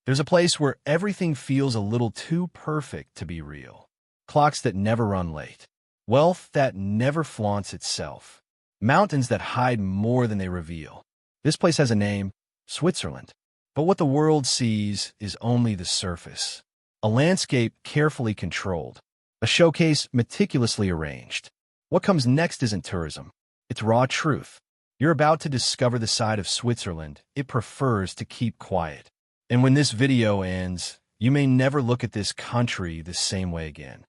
There's a place where everything feels a little too perfect to be real. Clocks that never run late. Wealth that never flaunts itself. Mountains that hide more than they reveal. This place has a name, Switzerland. But what the world sees is only the surface. A landscape carefully controlled. A showcase meticulously arranged. What comes next isn't tourism. It's raw truth. You're about to discover the side of Switzerland it prefers to keep quiet. And when this video ends, you may never look at this country the same way again.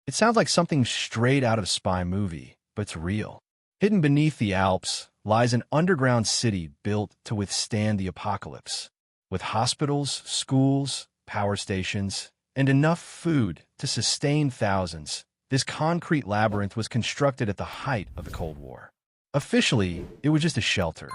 It sounds like something straight out of a spy movie, but it's real. Hidden beneath the Alps lies an underground city built to withstand the apocalypse. With hospitals, schools, power stations, and enough food to sustain thousands, this concrete labyrinth was constructed at the height of the Cold War. Officially, it was just a shelter.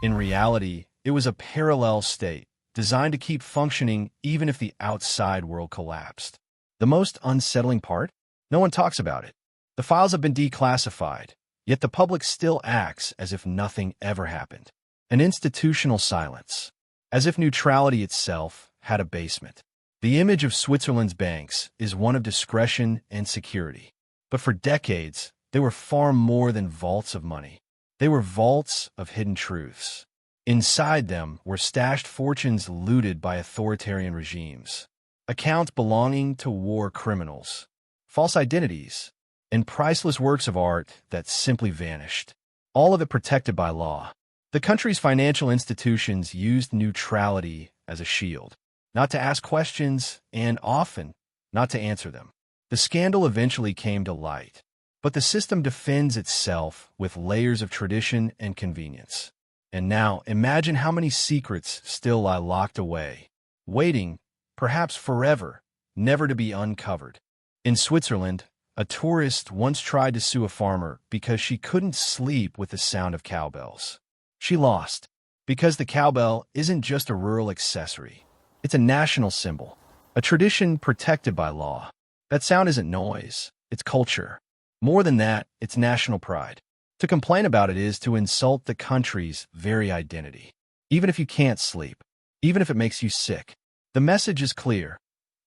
In reality, it was a parallel state, designed to keep functioning even if the outside world collapsed. The most unsettling part? No one talks about it. The files have been declassified, yet the public still acts as if nothing ever happened. An institutional silence, as if neutrality itself had a basement. The image of Switzerland's banks is one of discretion and security. But for decades, they were far more than vaults of money. They were vaults of hidden truths. Inside them were stashed fortunes looted by authoritarian regimes, accounts belonging to war criminals, false identities, and priceless works of art that simply vanished. All of it protected by law. The country's financial institutions used neutrality as a shield, not to ask questions and often not to answer them. The scandal eventually came to light, but the system defends itself with layers of tradition and convenience. And now, imagine how many secrets still lie locked away, waiting, perhaps forever, never to be uncovered. In Switzerland, a tourist once tried to sue a farmer because she couldn't sleep with the sound of cowbells. She lost, because the cowbell isn't just a rural accessory. It's a national symbol, a tradition protected by law. That sound isn't noise, it's culture. More than that, it's national pride. To complain about it is to insult the country's very identity. Even if you can't sleep, even if it makes you sick, the message is clear.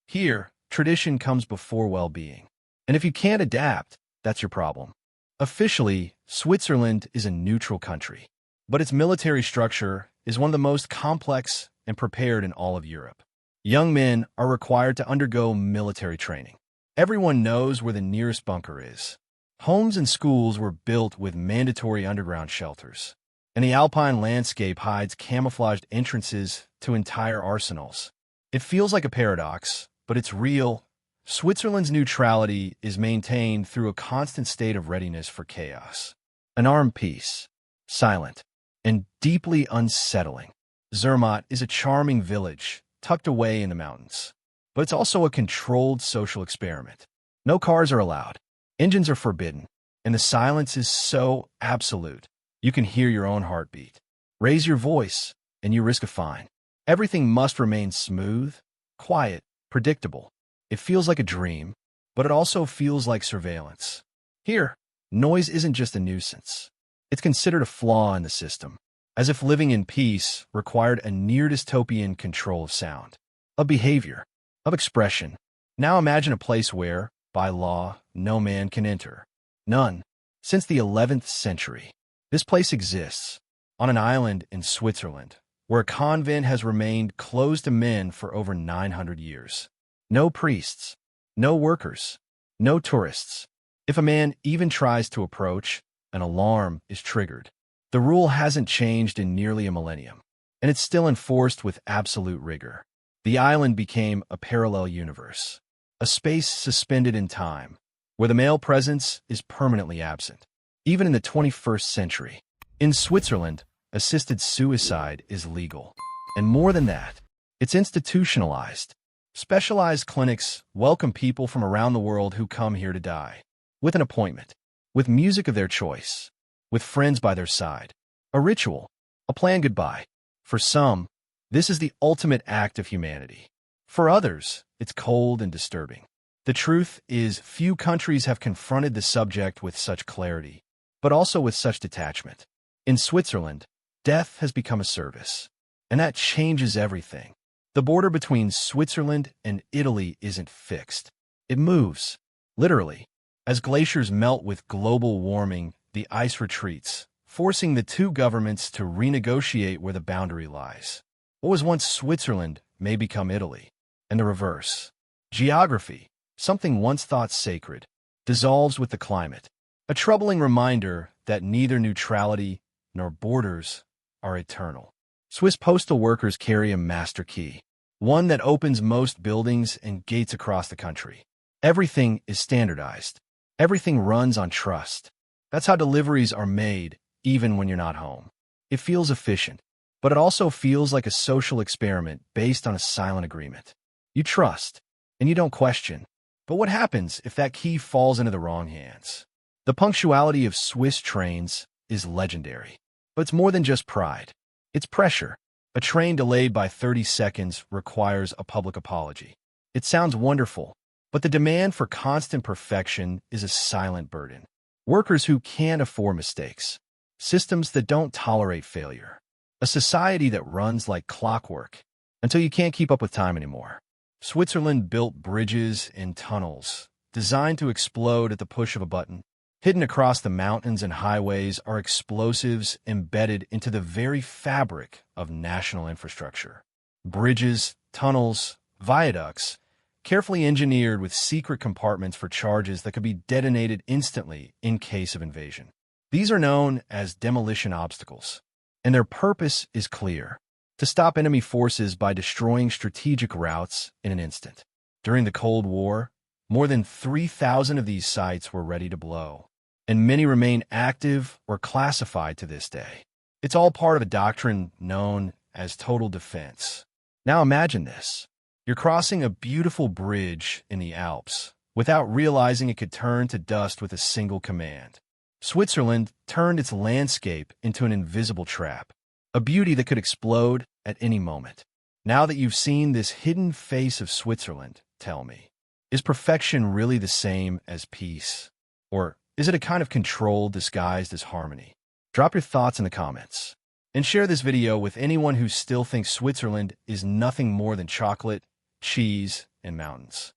Here, tradition comes before well-being. And if you can't adapt, that's your problem. Officially, Switzerland is a neutral country, but its military structure is one of the most complex and prepared in all of Europe. Young men are required to undergo military training. Everyone knows where the nearest bunker is. Homes and schools were built with mandatory underground shelters, and the alpine landscape hides camouflaged entrances to entire arsenals. It feels like a paradox, but it's real. Switzerland's neutrality is maintained through a constant state of readiness for chaos. An armed peace, silent, and deeply unsettling. Zermatt is a charming village tucked away in the mountains, but it's also a controlled social experiment. No cars are allowed. Engines are forbidden, and the silence is so absolute, you can hear your own heartbeat. Raise your voice, and you risk a fine. Everything must remain smooth, quiet, predictable. It feels like a dream, but it also feels like surveillance. Here, noise isn't just a nuisance. It's considered a flaw in the system, as if living in peace required a near-dystopian control of sound, of behavior, of expression. Now imagine a place where, by law, no man can enter. None. Since the 11th century, this place exists, on an island in Switzerland, where a convent has remained closed to men for over 900 years. No priests, no workers, no tourists. If a man even tries to approach, an alarm is triggered. The rule hasn't changed in nearly a millennium, and it's still enforced with absolute rigor. The island became a parallel universe, a space suspended in time, where the male presence is permanently absent, even in the 21st century. In Switzerland, assisted suicide is legal. And more than that, it's institutionalized. Specialized clinics welcome people from around the world who come here to die, with an appointment, with music of their choice, with friends by their side. A ritual, a planned goodbye. For some, this is the ultimate act of humanity. For others, it's cold and disturbing. The truth is, few countries have confronted the subject with such clarity, but also with such detachment. In Switzerland, death has become a service, and that changes everything. The border between Switzerland and Italy isn't fixed. It moves, literally. As glaciers melt with global warming, the ice retreats, forcing the two governments to renegotiate where the boundary lies. What was once Switzerland may become Italy, and the reverse. Geography, something once thought sacred, dissolves with the climate. A troubling reminder that neither neutrality nor borders are eternal. Swiss postal workers carry a master key, one that opens most buildings and gates across the country. Everything is standardized. Everything runs on trust. That's how deliveries are made, even when you're not home. It feels efficient, but it also feels like a social experiment based on a silent agreement. You trust, and you don't question. But what happens if that key falls into the wrong hands? The punctuality of Swiss trains is legendary. But it's more than just pride. It's pressure. A train delayed by 30 seconds requires a public apology. It sounds wonderful, but the demand for constant perfection is a silent burden. Workers who can't afford mistakes. Systems that don't tolerate failure. A society that runs like clockwork until you can't keep up with time anymore. Switzerland built bridges and tunnels designed to explode at the push of a button. Hidden across the mountains and highways are explosives embedded into the very fabric of national infrastructure. Bridges, tunnels, viaducts, carefully engineered with secret compartments for charges that could be detonated instantly in case of invasion. These are known as demolition obstacles, and their purpose is clear: to stop enemy forces by destroying strategic routes in an instant. During the Cold War, more than 3,000 of these sites were ready to blow, and many remain active or classified to this day. It's all part of a doctrine known as total defense. Now imagine this. You're crossing a beautiful bridge in the Alps without realizing it could turn to dust with a single command. Switzerland turned its landscape into an invisible trap, a beauty that could explode at any moment. Now that you've seen this hidden face of Switzerland, tell me, is perfection really the same as peace? Or is it a kind of control disguised as harmony? Drop your thoughts in the comments, and share this video with anyone who still thinks Switzerland is nothing more than chocolate, cheese, and mountains.